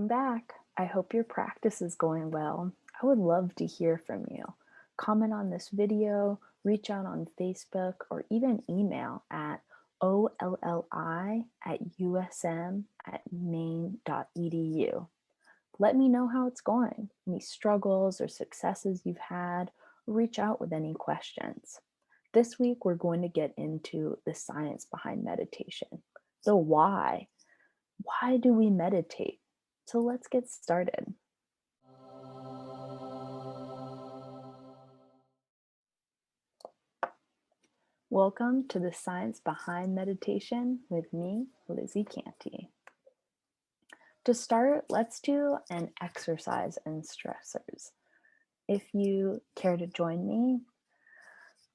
Welcome back. I hope your practice is going well. I would love to hear from you. Comment on this video, reach out on Facebook, or even email at olli@usm@maine.edu. Let me know how it's going, any struggles or successes you've had, or reach out with any questions. This week, we're going to get into the science behind meditation. The why. Why do we meditate? So let's get started. Welcome to the Science Behind Meditation with me, Lizzie Cantey. To start, let's do an exercise in stressors. If you care to join me,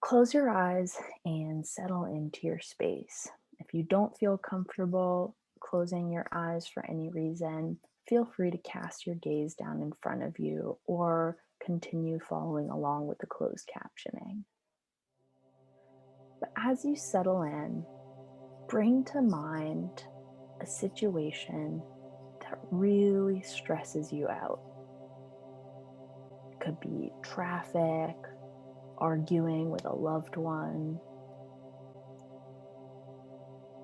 close your eyes and settle into your space. If you don't feel comfortable closing your eyes for any reason, feel free to cast your gaze down in front of you or continue following along with the closed captioning. But as you settle in, bring to mind a situation that really stresses you out. It could be traffic, arguing with a loved one,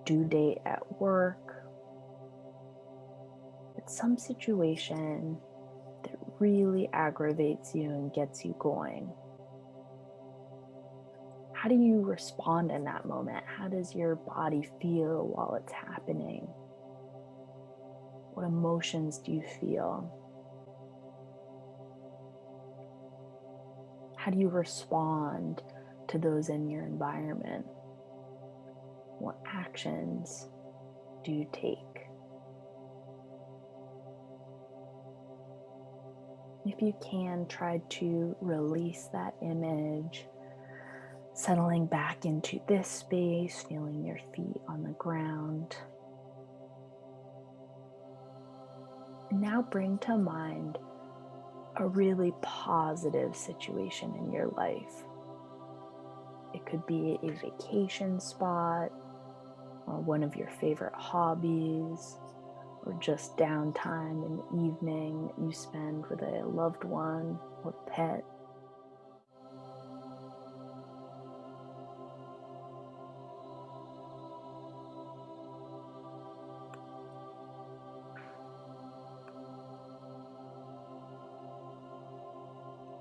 due date at work. It's some situation that really aggravates you and gets you going. How do you respond in that moment? How does your body feel while it's happening? What emotions do you feel? How do you respond to those in your environment? What actions do you take? If you can, try to release that image, settling back into this space, feeling your feet on the ground. And now bring to mind a really positive situation in your life. It could be a vacation spot, or one of your favorite hobbies, or just downtime in the evening that you spend with a loved one or pet.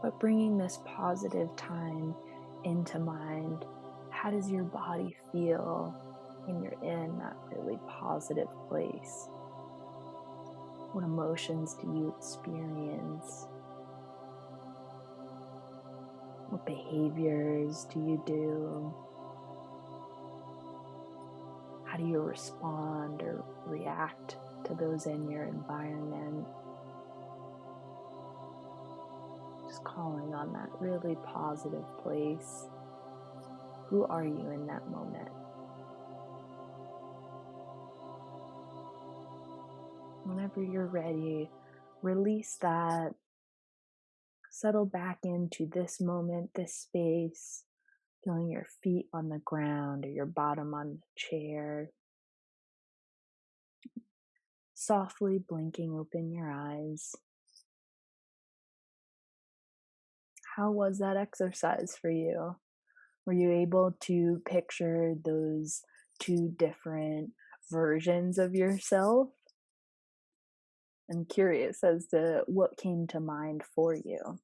But bringing this positive time into mind, how does your body feel when you're in that really positive place? What emotions do you experience? What behaviors do you do? How do you respond or react to those in your environment? Just calling on that really positive place. Who are you in that moment? Whenever you're ready, release that. Settle back into this moment, this space, feeling your feet on the ground or your bottom on the chair. Softly blinking open your eyes. How was that exercise for you? Were you able to picture those two different versions of yourself? I'm curious as to what came to mind for you.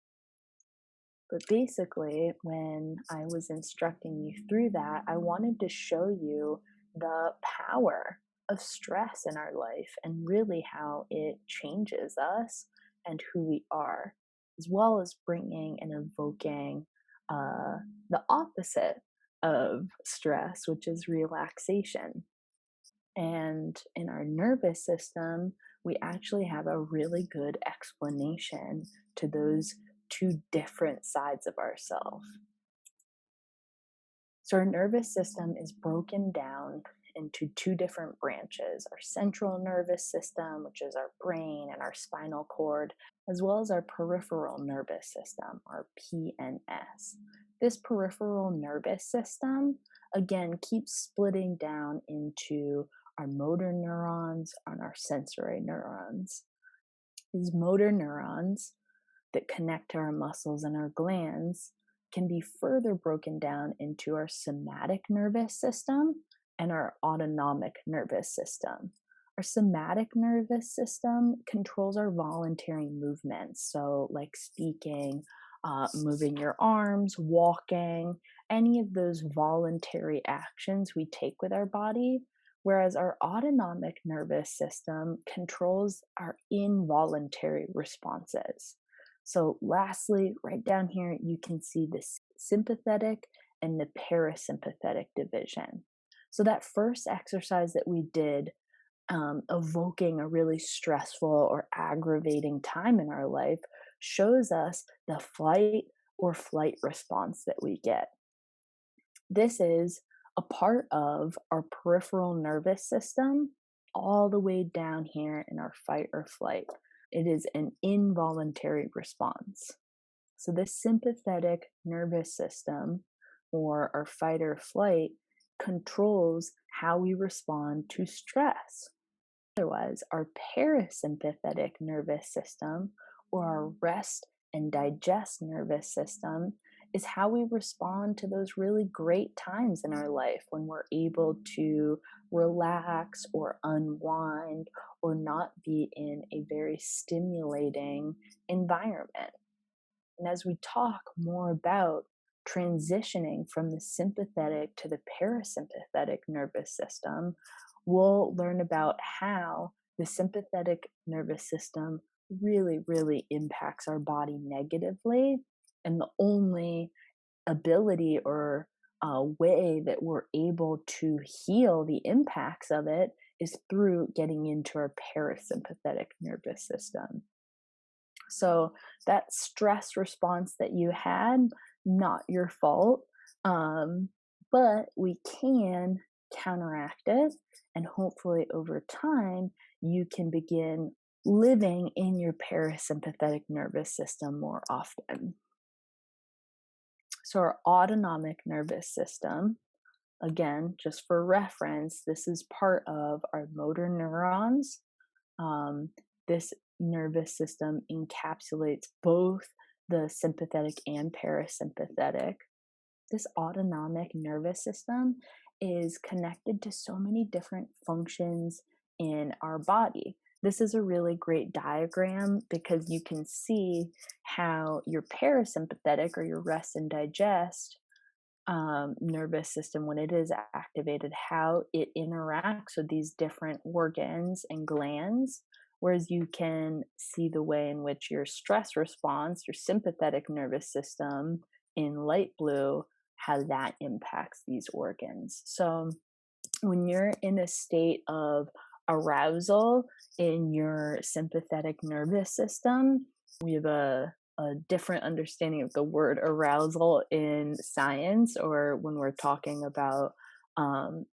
But basically, when I was instructing you through that, I wanted to show you the power of stress in our life and really how it changes us and who we are, as well as bringing and evoking the opposite of stress, which is relaxation. And in our nervous system, we actually have a really good explanation to those two different sides of ourselves. So, our nervous system is broken down into two different branches: our central nervous system, which is our brain and our spinal cord, as well as our peripheral nervous system, our PNS. This peripheral nervous system, again, keeps splitting down into our motor neurons and our sensory neurons. These motor neurons that connect to our muscles and our glands can be further broken down into our somatic nervous system and our autonomic nervous system. Our somatic nervous system controls our voluntary movements, so like speaking, moving your arms, walking, any of those voluntary actions we take with our body. Whereas our autonomic nervous system controls our involuntary responses. So, lastly, right down here, you can see the sympathetic and the parasympathetic division. So, that first exercise that we did, evoking a really stressful or aggravating time in our life, shows us the flight or flight response that we get. This is a part of our peripheral nervous system, all the way down here in our fight or flight. It is an involuntary response. So, this sympathetic nervous system, or our fight or flight, controls how we respond to stress. Otherwise, our parasympathetic nervous system, or our rest and digest nervous system, is how we respond to those really great times in our life when we're able to relax or unwind or not be in a very stimulating environment. And as we talk more about transitioning from the sympathetic to the parasympathetic nervous system, we'll learn about how the sympathetic nervous system really, really impacts our body negatively. And the only ability or way that we're able to heal the impacts of it is through getting into our parasympathetic nervous system. So that stress response that you had, not your fault, but we can counteract it, and hopefully over time you can begin living in your parasympathetic nervous system more often. So our autonomic nervous system, again, just for reference, this is part of our motor neurons. This nervous system encapsulates both the sympathetic and parasympathetic. This autonomic nervous system is connected to so many different functions in our body. This is a really great diagram because you can see how your parasympathetic, or your rest and digest nervous system, when it is activated, how it interacts with these different organs and glands. Whereas you can see the way in which your stress response, your sympathetic nervous system in light blue, how that impacts these organs. So when you're in a state of arousal in your sympathetic nervous system, we have a different understanding of the word arousal in science, or when we're talking about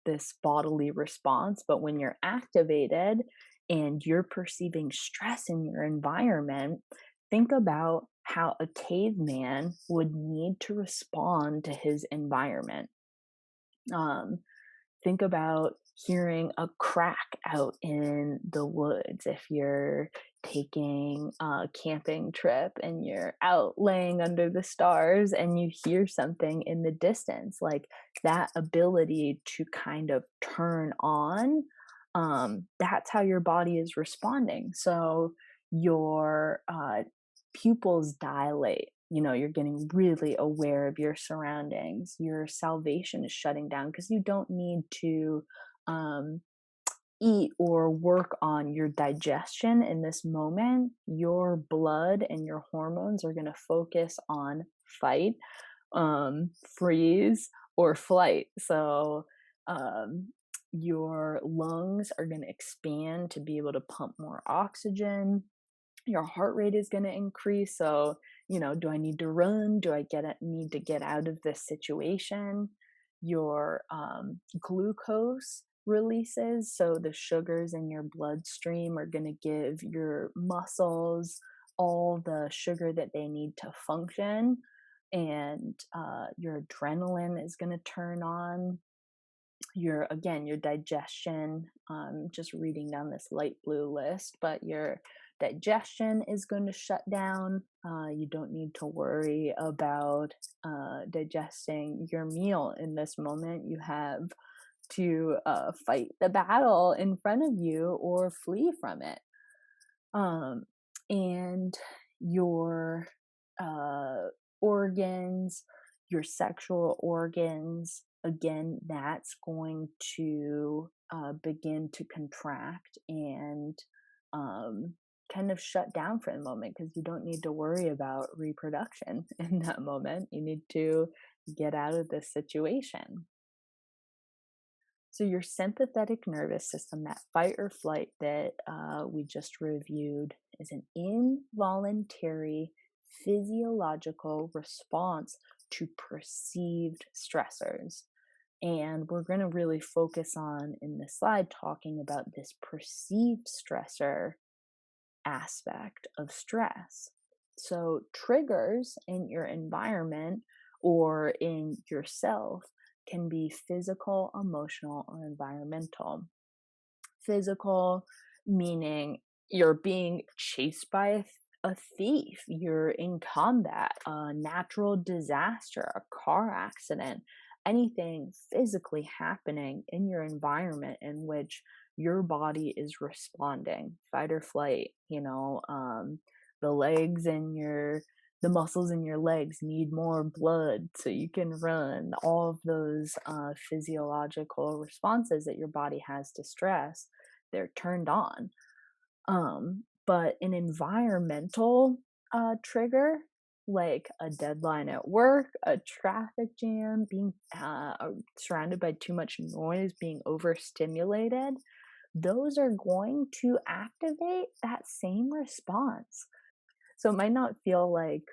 this bodily response. But when you're activated and you're perceiving stress in your environment, think about how a caveman would need to respond to his environment. Think about hearing a crack out in the woods if you're taking a camping trip and you're out laying under the stars and you hear something in the distance, like that ability to kind of turn on, that's how your body is responding. So your pupils dilate. You're getting really aware of your surroundings. Your salvation is shutting down because you don't need to eat or work on your digestion in this moment. Your blood and your hormones are going to focus on fight, freeze, or flight. So your lungs are going to expand to be able to pump more oxygen. Your heart rate is going to increase. So, do I need to run? Do I need to get out of this situation? Your glucose releases. So the sugars in your bloodstream are going to give your muscles all the sugar that they need to function. And your adrenaline is going to turn on. Your digestion, just reading down this light blue list, but your digestion is going to shut down. You don't need to worry about digesting your meal in this moment. You have to fight the battle in front of you or flee from it. Um, and your uh, organs, your sexual organs, again, that's going to begin to contract and um, kind of shut down for the moment because you don't need to worry about reproduction in that moment. You need to get out of this situation. So, your sympathetic nervous system, that fight or flight that we just reviewed, is an involuntary physiological response to perceived stressors. And we're going to really focus on in this slide talking about this perceived stressor aspect of stress. So, triggers in your environment or in yourself can be physical, emotional, or environmental. Physical, meaning you're being chased by a thief, you're in combat, a natural disaster, a car accident, anything physically happening in your environment in which your body is responding, fight or flight, the legs and the muscles in your legs need more blood so you can run. All of those physiological responses that your body has to stress, they're turned on. But an environmental trigger, like a deadline at work, a traffic jam, being surrounded by too much noise, being overstimulated, those are going to activate that same response. So it might not feel like,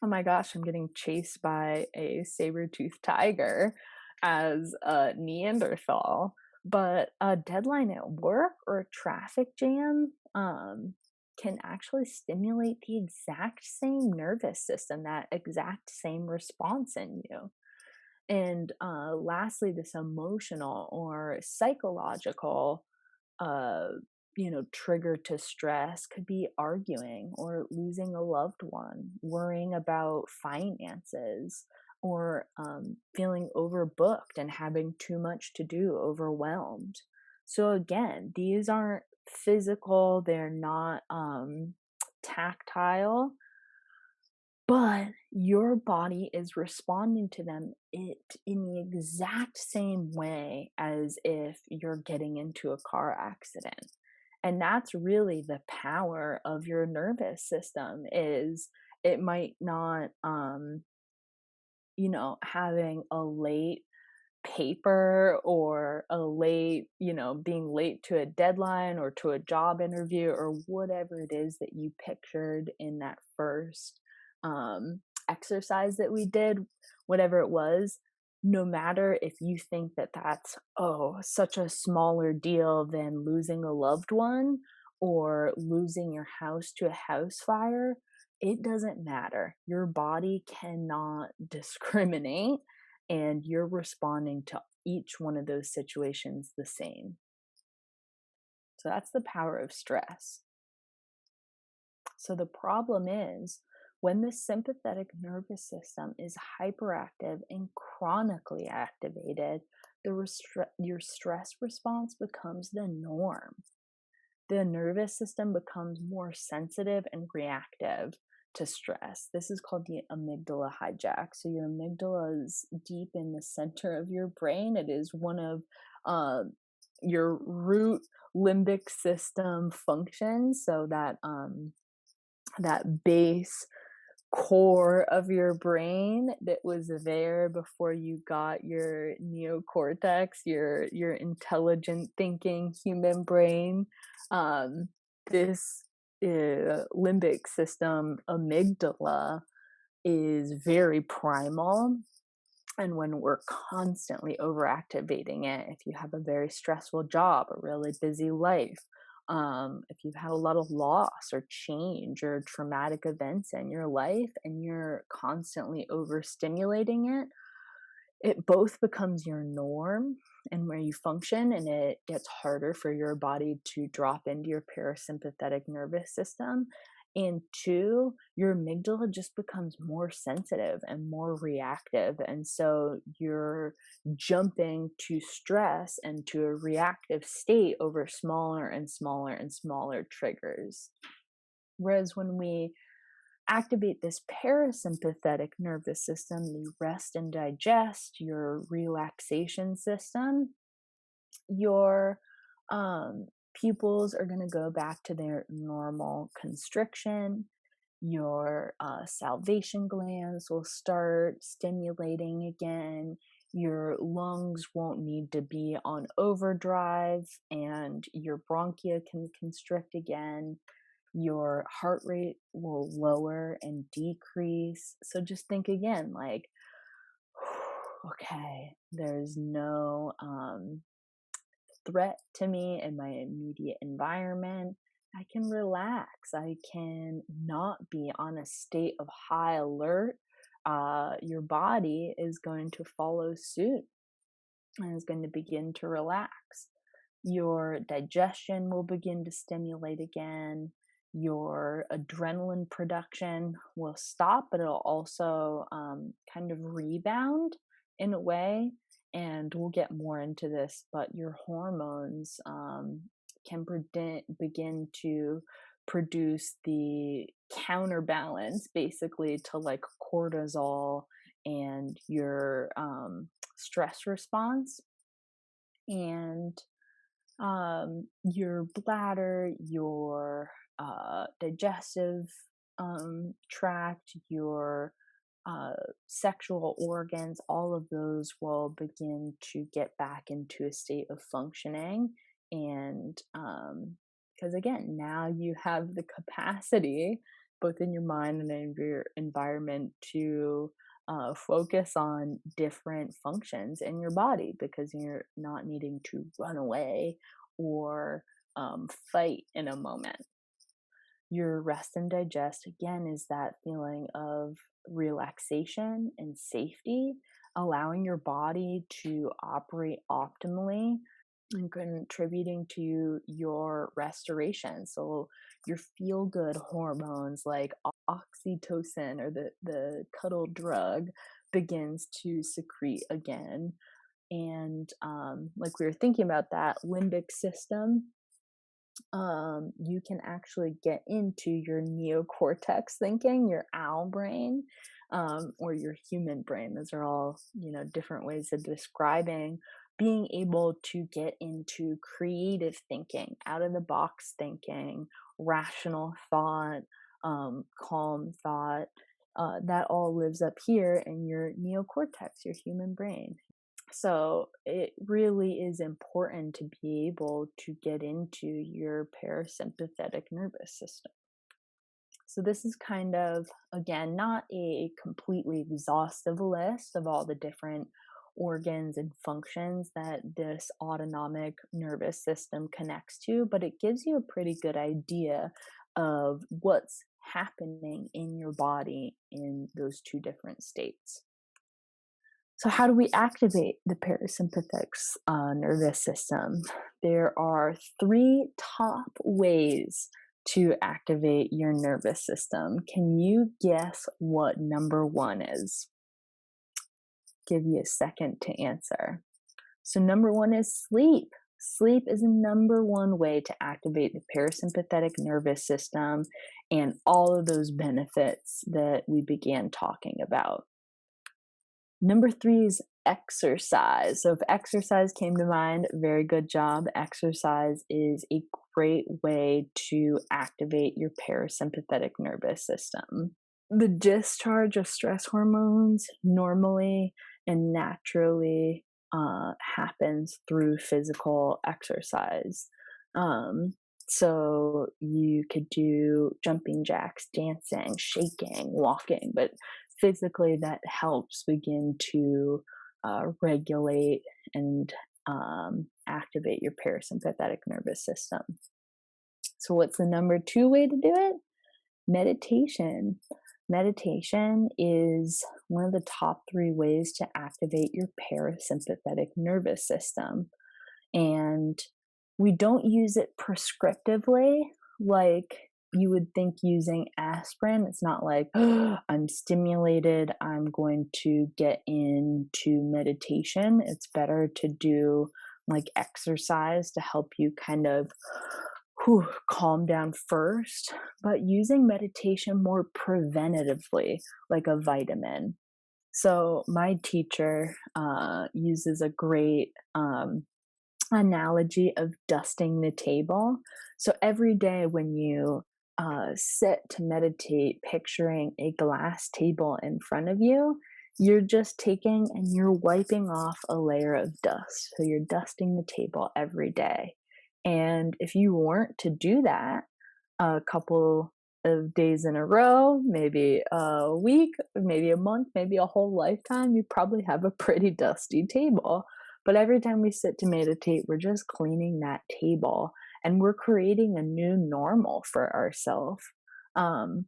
oh my gosh, I'm getting chased by a saber-toothed tiger as a Neanderthal, but a deadline at work or a traffic jam can actually stimulate the exact same nervous system, that exact same response in you. And lastly, this emotional or psychological uh, trigger to stress could be arguing or losing a loved one, worrying about finances, or feeling overbooked and having too much to do, overwhelmed. So, again, these aren't physical, they're not tactile, but your body is responding to them in the exact same way as if you're getting into a car accident. And that's really the power of your nervous system. Is it might not having a late paper or a late, being late to a deadline or to a job interview or whatever it is that you pictured in that first exercise that we did, whatever it was, no matter if you think that that's, oh, such a smaller deal than losing a loved one or losing your house to a house fire, it doesn't matter. Your body cannot discriminate, and you're responding to each one of those situations the same. So that's the power of stress. So the problem is when the sympathetic nervous system is hyperactive and chronically activated, your stress response becomes the norm. The nervous system becomes more sensitive and reactive to stress. This is called the amygdala hijack. So your amygdala is deep in the center of your brain. It is one of your root limbic system functions. So that base core of your brain that was there before you got your neocortex, your intelligent thinking human brain. This limbic system amygdala is very primal, and when we're constantly overactivating it, if you have a very stressful job, a really busy life, if you've had a lot of loss or change or traumatic events in your life and you're constantly overstimulating it, it both becomes your norm and where you function, and it gets harder for your body to drop into your parasympathetic nervous system. And two, your amygdala just becomes more sensitive and more reactive. And so you're jumping to stress and to a reactive state over smaller and smaller and smaller triggers. Whereas when we activate this parasympathetic nervous system, the rest and digest, your relaxation system, your pupils are going to go back to their normal constriction. Your salivation glands will start stimulating again. Your lungs won't need to be on overdrive, and your bronchia can constrict again. Your heart rate will lower and decrease. So just think again, like, okay, there's no threat to me in my immediate environment. I can relax. I can not be on a state of high alert. Your body is going to follow suit and is going to begin to relax. Your digestion will begin to stimulate again. Your adrenaline production will stop, but it'll also kind of rebound in a way. And we'll get more into this, but your hormones can begin to produce the counterbalance basically to like cortisol and your stress response. And your bladder, your digestive tract, your sexual organs, all of those will begin to get back into a state of functioning. And because again, now you have the capacity, both in your mind and in your environment, to focus on different functions in your body because you're not needing to run away or fight in a moment. Your rest and digest, again, is that feeling of relaxation and safety, allowing your body to operate optimally and contributing to your restoration. So your feel good hormones like oxytocin, or the cuddle drug, begins to secrete again. And like we were thinking about that limbic system, you can actually get into your neocortex thinking, your owl brain, or your human brain. Those are all, different ways of describing being able to get into creative thinking, out of the box thinking, rational thought, calm thought. That all lives up here in your neocortex, your human brain. So it really is important to be able to get into your parasympathetic nervous system. So this is kind of, again, not a completely exhaustive list of all the different organs and functions that this autonomic nervous system connects to, but it gives you a pretty good idea of what's happening in your body in those two different states. So how do we activate the parasympathetic nervous system? There are 3 top ways to activate your nervous system. Can you guess what number 1 is? Give you a second to answer. So number 1 is sleep. Sleep is the number 1 way to activate the parasympathetic nervous system and all of those benefits that we began talking about. Number 3 is exercise. So if exercise came to mind, very good job. Exercise is a great way to activate your parasympathetic nervous system. The discharge of stress hormones normally and naturally happens through physical exercise. So you could do jumping jacks, dancing, shaking, walking, but physically that helps begin to regulate and activate your parasympathetic nervous system. So what's the number 2 way to do it? Meditation. Meditation is one of the top three ways to activate your parasympathetic nervous system. And we don't use it prescriptively like you would think using aspirin. It's not like, I'm stimulated, I'm going to get into meditation. It's better to do like exercise to help you kind of calm down first, but using meditation more preventatively, like a vitamin. So, my teacher uses a great analogy of dusting the table. So every day when you sit to meditate, picturing a glass table in front of you, you're just taking and you're wiping off a layer of dust. So you're dusting the table every day. And if you weren't to do that a couple of days in a row, maybe a week, maybe a month, maybe a whole lifetime, you probably have a pretty dusty table. But every time we sit to meditate, we're just cleaning that table and we're creating a new normal for ourselves. Um,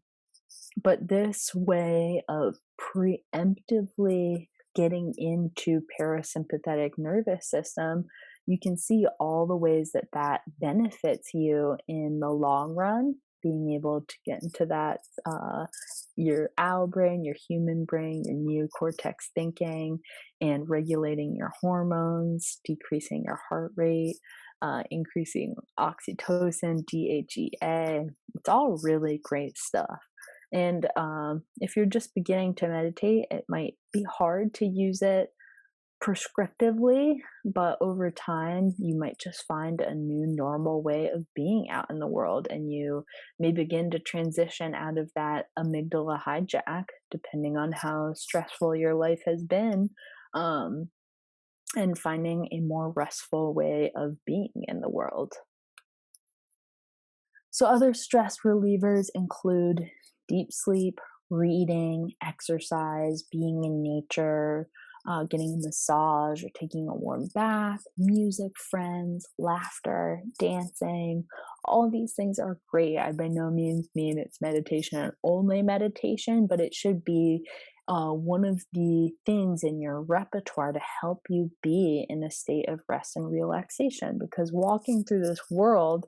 but this way of preemptively getting into parasympathetic nervous system, you can see all the ways that that benefits you in the long run, being able to get into that your owl brain, your human brain, your neocortex thinking, and regulating your hormones, decreasing your heart rate, increasing oxytocin, DHEA. It's all really great stuff. And if you're just beginning to meditate, it might be hard to use it prescriptively, but over time, you might just find a new normal way of being out in the world, and you may begin to transition out of that amygdala hijack, depending on how stressful your life has been, um, and finding a more restful way of being in the world. So, other stress relievers include deep sleep, reading, exercise, being in nature, getting a massage or taking a warm bath, music, friends, laughter, dancing. All of these things are great. I by no means mean it's meditation and only meditation, but it should be one of the things in your repertoire to help you be in a state of rest and relaxation. Because walking through this world,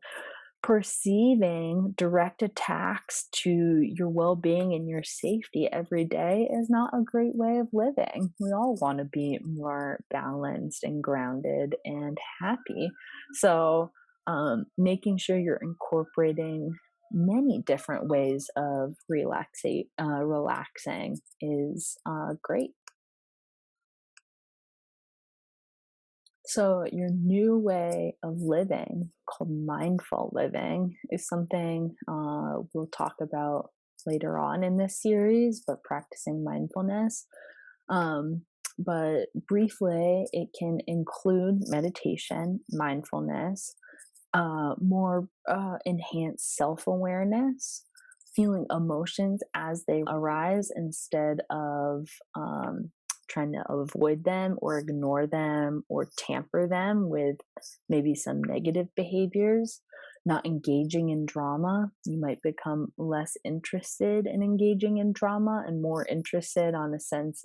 perceiving direct attacks to your well-being and your safety every day is not a great way of living. We all want to be more balanced and grounded and happy. So, making sure you're incorporating many different ways of relaxing is great. So, your new way of living, called mindful living, is something we'll talk about later on in this series, but practicing mindfulness. Um, but briefly, it can include meditation, mindfulness, more enhanced self awareness, feeling emotions as they arise instead of trying to avoid them or ignore them or tamper them with maybe some negative behaviors. Not engaging in drama. You might become less interested in engaging in drama and more interested on a sense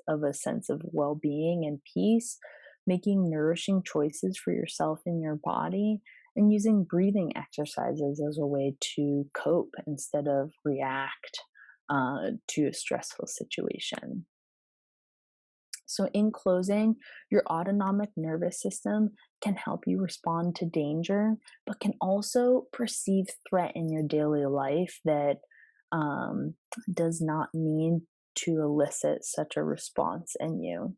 of well-being and peace, making nourishing choices for yourself and your body, and using breathing exercises as a way to cope instead of react to a stressful situation. So, in closing, your autonomic nervous system can help you respond to danger, but can also perceive threat in your daily life that um, does not need to elicit such a response in you.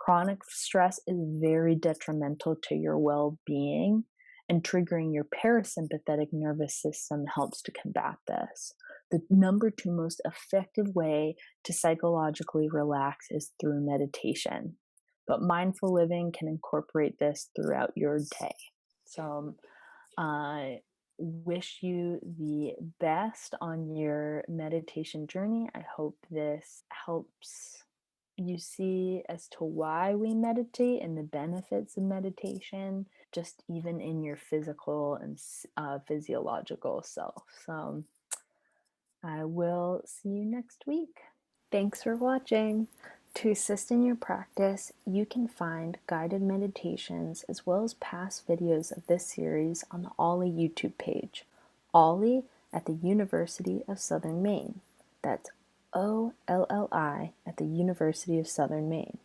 Chronic stress is very detrimental to your well being, and triggering your parasympathetic nervous system helps to combat this. The number two most effective way to psychologically relax is through meditation, but mindful living can incorporate this throughout your day. So, I wish you the best on your meditation journey. I hope this helps you see as to why we meditate and the benefits of meditation, just even in your physical and physiological self. So, I will see you next week. Thanks for watching. To assist in your practice, you can find guided meditations as well as past videos of this series on the Ollie YouTube page. Ollie at the University of Southern Maine. That's OLLI at the University of Southern Maine.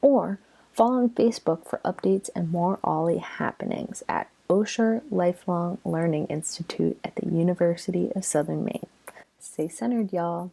Or follow on Facebook for updates and more Ollie happenings at Osher Lifelong Learning Institute at the University of Southern Maine. Stay centered, y'all.